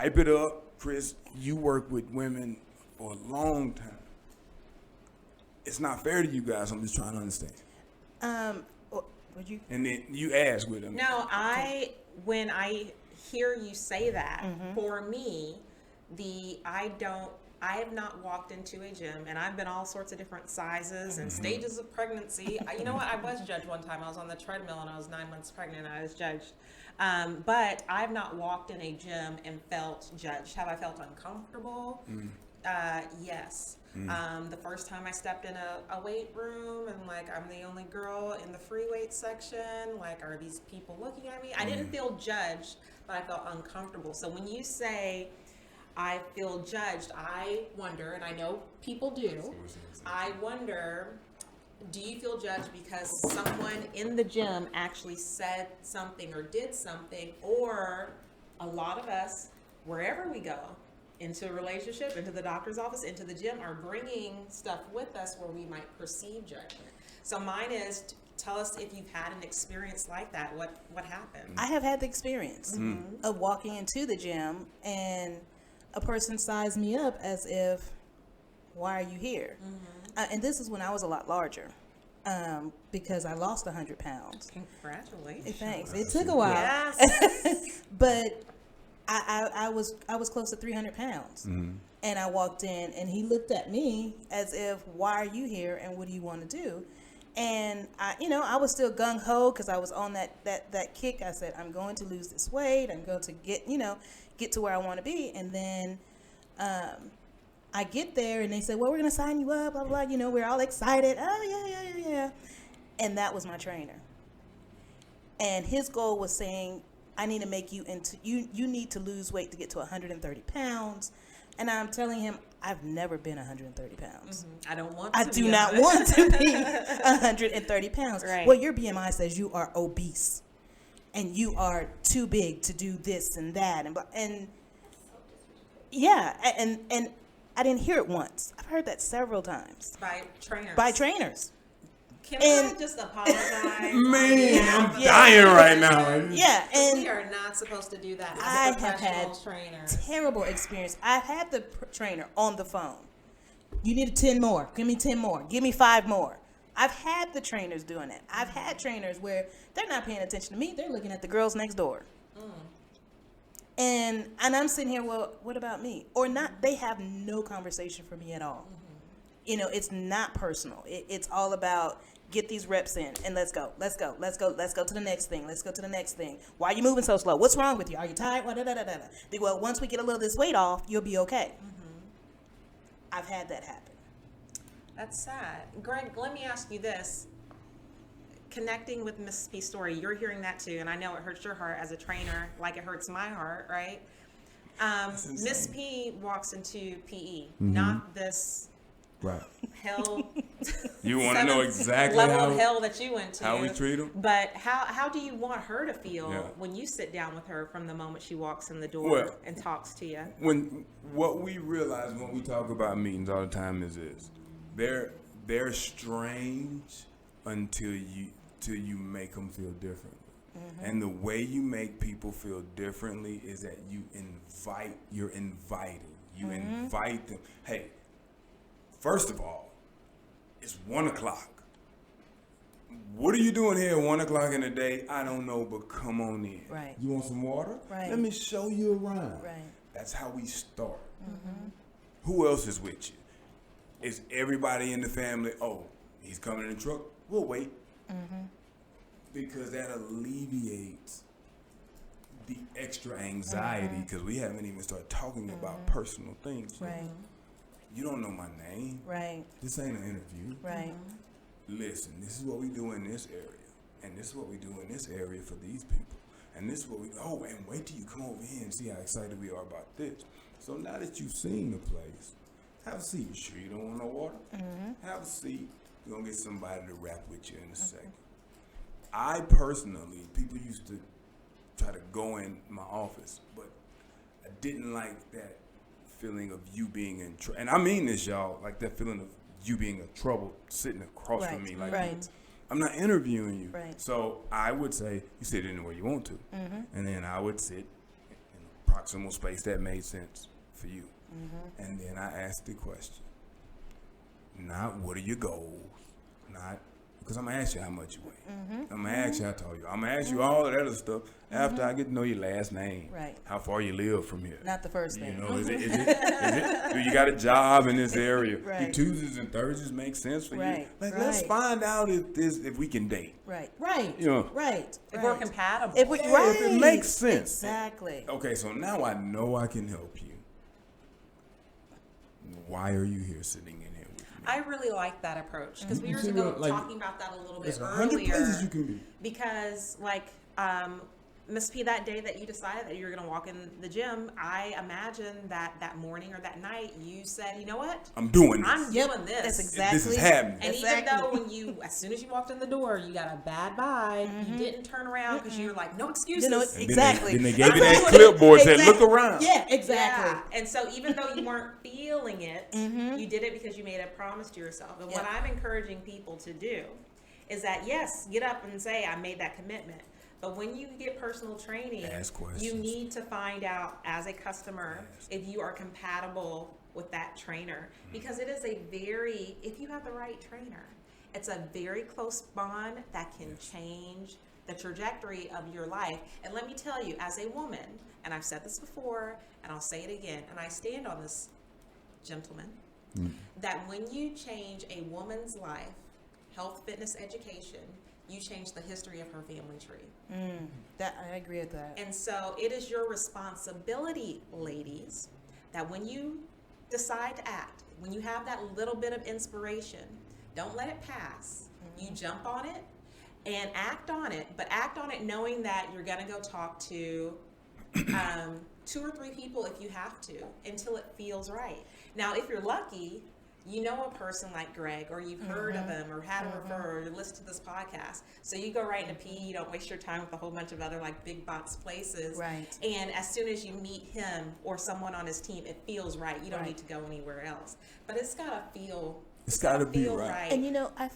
Type it up, Chris. You work with women for a long time. It's not fair to you guys. I'm just trying to understand. Would you? And then you ask with them. No, when I hear you say that, for me, I have not walked into a gym, and I've been all sorts of different sizes and stages of pregnancy. You know what? I was judged one time. I was on the treadmill and I was 9 months pregnant and I was judged. But I've not walked in a gym and felt judged. Have I felt uncomfortable? Yes. The first time I stepped in a weight room and like I'm the only girl in the free weight section, like are these people looking at me? I didn't feel judged, but I felt uncomfortable. So when you say I feel judged, I wonder, and I know people do, I wonder, do you feel judged because someone in the gym actually said something or did something, or a lot of us, wherever we go, into a relationship, into the doctor's office, into the gym, are bringing stuff with us where we might perceive judgment. So mine is, tell us if you've had an experience like that. What happened? I have had the experience of walking into the gym and a person sized me up as if, why are you here? And this is when I was a lot larger, because I lost 100 pounds. Congratulations. Thanks. It took a while. Yes. But I was close to 300 pounds. And I walked in and he looked at me as if, why are you here and what do you want to do? And I was still gung-ho because I was on that kick. I said, I'm going to lose this weight. I'm going to get to where I want to be. And then I get there and they say, well, we're going to sign you up, blah, blah, blah. We're all excited. Oh, yeah. And that was my trainer. And his goal was saying, I need to make you into, you need to lose weight to get to 130 pounds. And I'm telling him, I've never been 130 pounds. I don't want to I do not want to be 130 pounds. Right. Well, your BMI says you are obese and you are too big to do this and that. And yeah, and I didn't hear it once. I've heard that several times. By trainers. Can I just apologize? Man, I'm dying right now. Yeah, and we are not supposed to do that. I As have had trainers. terrible experience. I've had the trainer on the phone. You need 10 more. Give me 10 more. Give me 5 more. I've had the trainers doing that. I've had trainers where they're not paying attention to me. They're looking at the girls next door. And I'm sitting here, well, what about me? Or not, they have no conversation for me at all. It's not personal. It's all about get these reps in and let's go to the next thing. Let's go to the next thing. Why are you moving so slow? What's wrong with you? Are you tired? Well, once we get a little of this weight off, you'll be okay. I've had that happen. That's sad. Greg, let me ask you this. Connecting with Miss P's story, you're hearing that too, and I know it hurts your heart as a trainer, like it hurts my heart, right? Miss P walks into PE, not this hell. You want to know exactly level of hell that you went to. How we treat them? But how do you want her to feel when you sit down with her from the moment she walks in the door and talks to you? What we realize when we talk about meetings all the time is this: they're strange until you make them feel differently. And the way you make people feel differently is that you're inviting. You invite them. Hey, first of all, it's 1 o'clock. What are you doing here at 1 o'clock in the day? I don't know, but come on in. Right. You want some water? Right. Let me show you around. Right. That's how we start. Who else is with you? Is everybody in the family, oh, he's coming in the truck? We'll wait. Because that alleviates the extra anxiety because we haven't even started talking about personal things. Right. You don't know my name. Right. This ain't an interview. Right. Listen, this is what we do in this area. And this is what we do in this area for these people. And this is what and wait till you come over here and see how excited we are about this. So now that you've seen the place, have a seat. You sure you don't want no water? Have a seat. We're going to get somebody to rap with you in a second. I personally, people used to try to go in my office, but I didn't like that feeling of you being in trouble. And I mean this, y'all, like that feeling of you being in trouble sitting across from me. Like, I'm not interviewing you. Right. So I would say, you sit anywhere you want to. And then I would sit in proximal space that made sense for you. And then I asked the question, not what are your goals, not because I'm gonna ask you how much you weigh. I'm gonna ask you how tall you are. I'm gonna ask you all of that other stuff after I get to know your last name. Right. How far you live from here. Not the first thing. You know, is it do you got a job in this area? Right. Do Tuesdays and Thursdays make sense for you? Right, Like, let's right. find out if we can date. Right. Right. You know. Right. If we're compatible. If we, Yeah, right. if it makes sense. Exactly. Okay, so now I know I can help you. Why are you here sitting in here with me? I really like that approach because we You were see what, like, talking about that a little bit There's 100 earlier. places you can be. Because Miss P, that day that you decided that you were going to walk in the gym, I imagine that morning or that night you said, you know what? I'm doing this. I'm doing this. That's exactly. This is happening. And Exactly. even though when you, as soon as you walked in the door, you got a bad vibe, you didn't turn around because you were like, no excuses. You know, And exactly. Then they gave you that clipboard and said, Exactly. look around. Yeah, exactly. Yeah. And so even though you weren't feeling it, you did it because you made a promise to yourself. And what I'm encouraging people to do is that, yes, get up and say, I made that commitment. But when you get personal training, Ask questions. you need to find out as a customer if you are compatible with that trainer. Because it is if you have the right trainer, it's a very close bond that can change the trajectory of your life. And let me tell you, as a woman, and I've said this before, and I'll say it again, and I stand on this, gentlemen, that when you change a woman's life, health, fitness, education, you change the history of her family tree. That I agree with that. And so it is your responsibility, ladies, that when you decide to act, when you have that little bit of inspiration, don't let it pass. You jump on it and act on it, but act on it knowing that you're going to go talk to 2 or 3 people if you have to until it feels right. Now, if you're lucky, you know a person like Greg, or you've heard of him, or had him refer, or listen to this podcast. So you go right into P. You don't waste your time with a whole bunch of other like big box places. Right. And as soon as you meet him or someone on his team, it feels right. You don't need to go anywhere else. But it's gotta feel. It's gotta be feel right. And you know, I